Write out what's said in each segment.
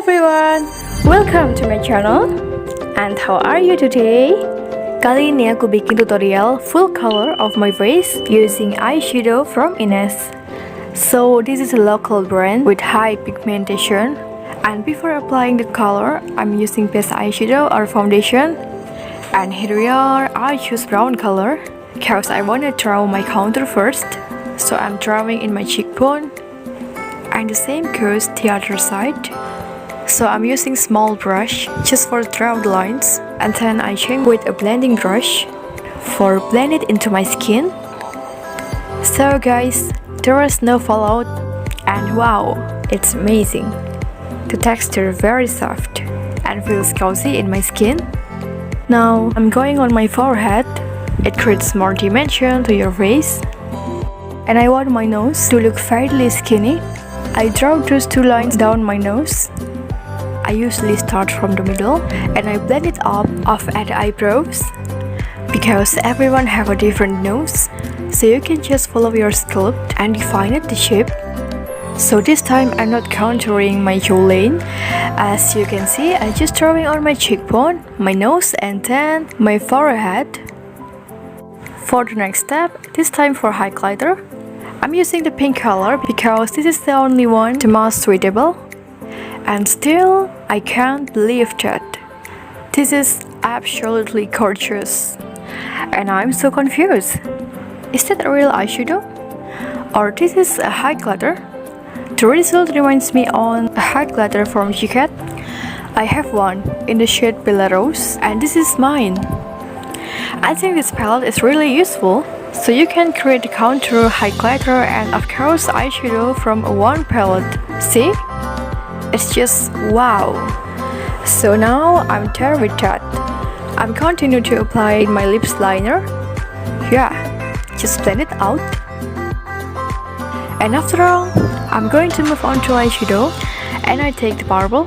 everyone, welcome to my channel. And how are you today? Kali ini aku bikin tutorial full color of my face using eyeshadow from Inez. So this is a local brand with high pigmentation. And before applying the color, I'm using base eyeshadow or foundation. And here we are, I choose brown color because I want to draw my contour first. So I'm drawing in my cheekbone. And the same goes the other side. So I'm using small brush just for draw the lines, and then I change with a blending brush for blend it into my skin. So guys, there was no fallout, and wow, it's amazing. The texture very soft and feels cozy in my skin. Now I'm going on my forehead. It creates more dimension to your face. And I want my nose to look fairly skinny. I draw those two lines down my nose. I usually start from the middle and I blend it up at the eyebrows because everyone have a different nose, so you can just follow your sculpt and define it the shape. So this time I'm not contouring my jawline. As you can see, I just drawing on my cheekbone, my nose, and then my forehead. For the next step, this time for highlighter, I'm using the pink color because this is the only one the most suitable. And still, I can't believe that. This is absolutely gorgeous. And I'm so confused. Is that a real eyeshadow? Or this is a highlighter? The result reminds me on a highlighter from Juga. I have one in the shade Belarus, and this is mine. I think this palette is really useful. So you can create a contour, highlighter, and of course eyeshadow from one palette. See? It's just wow. So now I'm done with that. I'm continue to apply my lips liner. Yeah, just blend it out. And after all, I'm going to move on to eyeshadow. And I take the marble.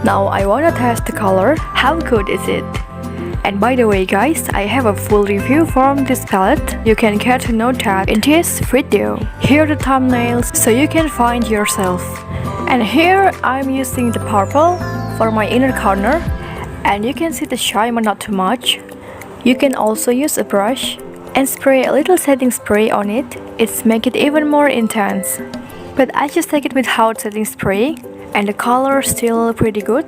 Now I wanna test the color. How good is it? And by the way guys, I have a full review from this palette. You can get to know that in this video. Here are the thumbnails so you can find yourself. And here I'm using the purple for my inner corner, and you can see the shine but not too much. You can also use a brush and spray a little setting spray on it. It's make it even more intense. But I just take it without setting spray, and the color is still pretty good.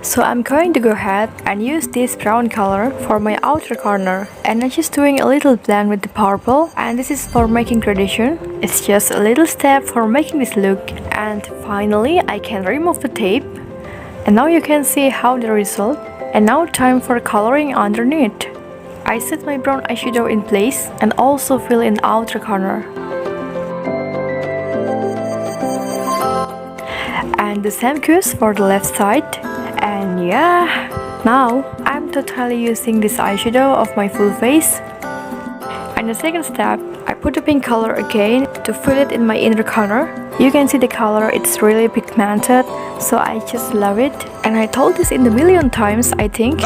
So I'm going to go ahead and use this brown color for my outer corner, and I'm just doing a little blend with the purple, and this is for making gradation. It's just a little step for making this look. And finally I can remove the tape, and now you can see how the result. And now time for coloring underneath. I set my brown eyeshadow in place and also fill in the outer corner. And the same goes for the left side. And yeah, now I'm totally using this eyeshadow of my full face. And the second step, I put the pink color again to fill it in my inner corner. You can see the color, it's really pigmented, so I just love it. And I told this in a million times, I think.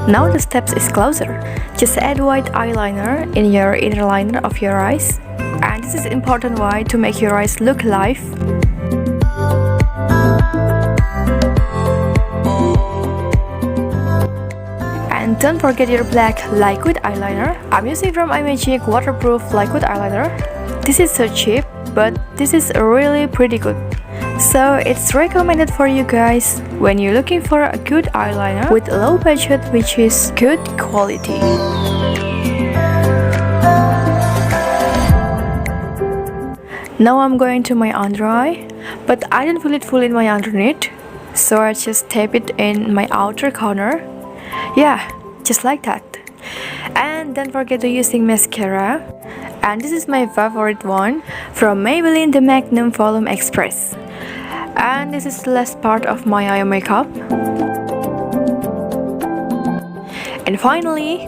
Now the steps is closer. Just add white eyeliner in your inner liner of your eyes. And this is important why to make your eyes look alive. And don't forget your black liquid eyeliner. I'm using from iMagic waterproof liquid eyeliner. This is so cheap, but this is really pretty good. So it's recommended for you guys when you're looking for a good eyeliner with a low budget which is good quality. Now I'm going to my under eye, but I didn't fill it full in my underneath, so I just tape it in my outer corner. Yeah, just like that. And don't forget to using mascara. And this is my favorite one from Maybelline, the Magnum Volume Express. And this is the last part of my eye makeup. And finally,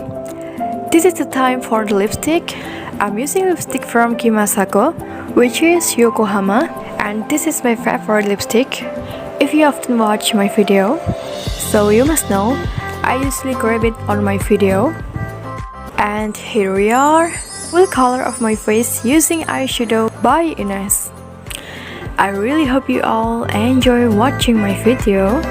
this is the time for the lipstick. I'm using lipstick from Kimasako, which is Yokohama. And this is my favorite lipstick. If you often watch my video, so you must know, I usually grab it on my video. And here we are, full color of my face using eyeshadow by Inez. I really hope you all enjoy watching my video.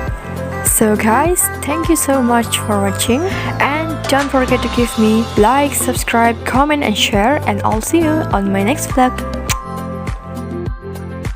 So guys, thank you so much for watching, and don't forget to give me like, subscribe, comment and share, and I'll see you on my next vlog.